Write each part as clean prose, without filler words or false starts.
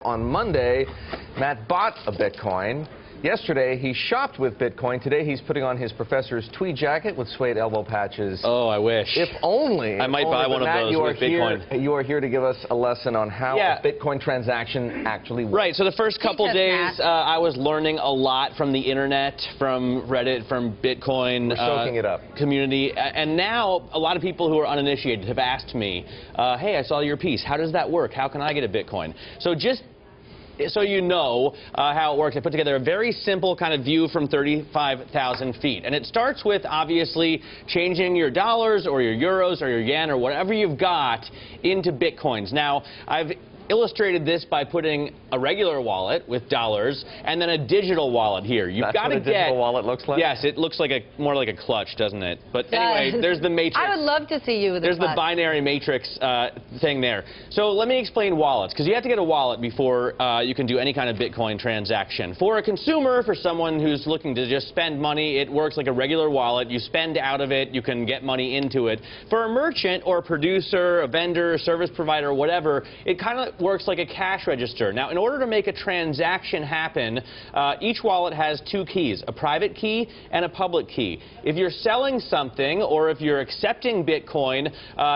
On Monday, Matt bought a Bitcoin. Yesterday, he shopped with Bitcoin. Today, he's putting on his professor's tweed jacket with suede elbow patches. Oh, I wish. If only. I might buy one of those with Bitcoin. You are here to give us a lesson on how a Bitcoin transaction actually works. Right. So the first couple days, I was learning a lot from the internet, from Reddit, from Bitcoin We're soaking it up. community. And now, a lot of people who are uninitiated have asked me, hey, I saw your piece. How does that work? How can I get a Bitcoin? So just so you know how it works, I put together a very simple kind of view from 35,000 feet. And it starts with, obviously, changing your dollars or your euros or your yen or whatever you've got into Bitcoins. Now, I've illustrated this by putting a regular wallet with dollars and then a digital wallet here. You've got to get. That's what a digital wallet looks like? Yes, it looks like more like a clutch, doesn't it? But anyway, there's the matrix. I would love to see you with There's the binary matrix thing there. So let me explain wallets, because you have to get a wallet before you can do any kind of Bitcoin transaction. For a consumer, for someone who's looking to just spend money, it works like a regular wallet. You spend out of it, you can get money into it. For a merchant or a producer, a vendor, a service provider, whatever, it kind of works like a cash register. Now, in order to make a transaction happen, each wallet has two keys, a private key and a public key. If you're selling something or if you're accepting Bitcoin,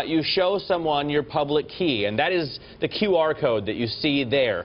you show someone your public key, and that is the QR code that you see there.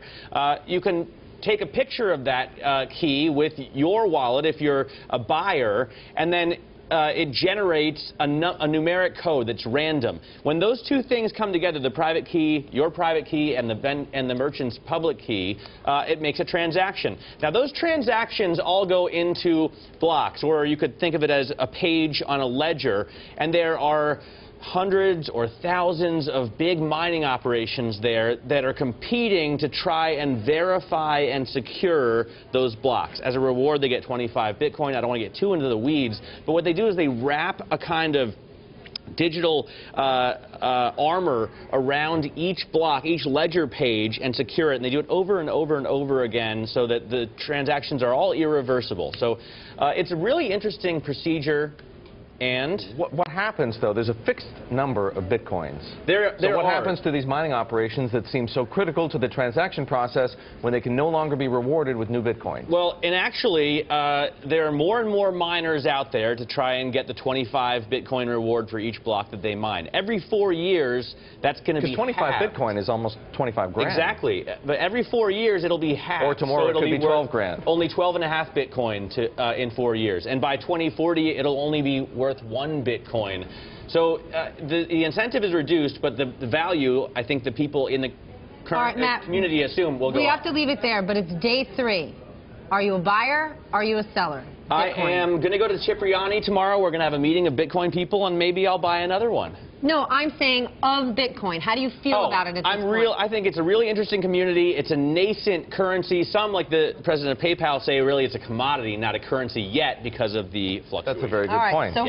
You can take a picture of that key with your wallet if you're a buyer, and then it generates a numeric code that's random. When those two things come together, the private key, your private key, and the merchant's public key, it makes a transaction. Now, those transactions all go into blocks, or you could think of it as a page on a ledger, and there are hundreds or thousands of big mining operations there that are competing to try and verify and secure those blocks. As a reward, they get 25 Bitcoin. I don't want to get too into the weeds, but what they do is they wrap a kind of digital armor around each block, each ledger page, and secure it. And they do it over and over and over again so that the transactions are all irreversible. So it's a really interesting procedure. And what happens, though? There's a fixed number of Bitcoins. So what happens to these mining operations that seem so critical to the transaction process when they can no longer be rewarded with new Bitcoin? Well, and actually, there are more and more miners out there to try and get the 25 Bitcoin reward for each block that they mine. Every 4 years, that's going to be Because 25 halved. Bitcoin is almost 25 grand. Exactly. But every 4 years, it'll be halved. Or tomorrow, so it could be 12 grand. Only 12.5 Bitcoin in 4 years. And by 2040, it'll only be worth 1 Bitcoin. So the incentive is reduced, but the value, I think the people in the current community assume will go up. We have to leave it there, but it's day 3. Are you a buyer? Are you a seller? Bitcoin. I am going to go to Cipriani tomorrow. We're going to have a meeting of Bitcoin people, and maybe I'll buy another one. No, I'm saying of Bitcoin. How do you feel about it at this point? I think it's a really interesting community. It's a nascent currency. Some, like the president of PayPal, say really it's a commodity, not a currency yet because of the fluctuation. That's a very good point. So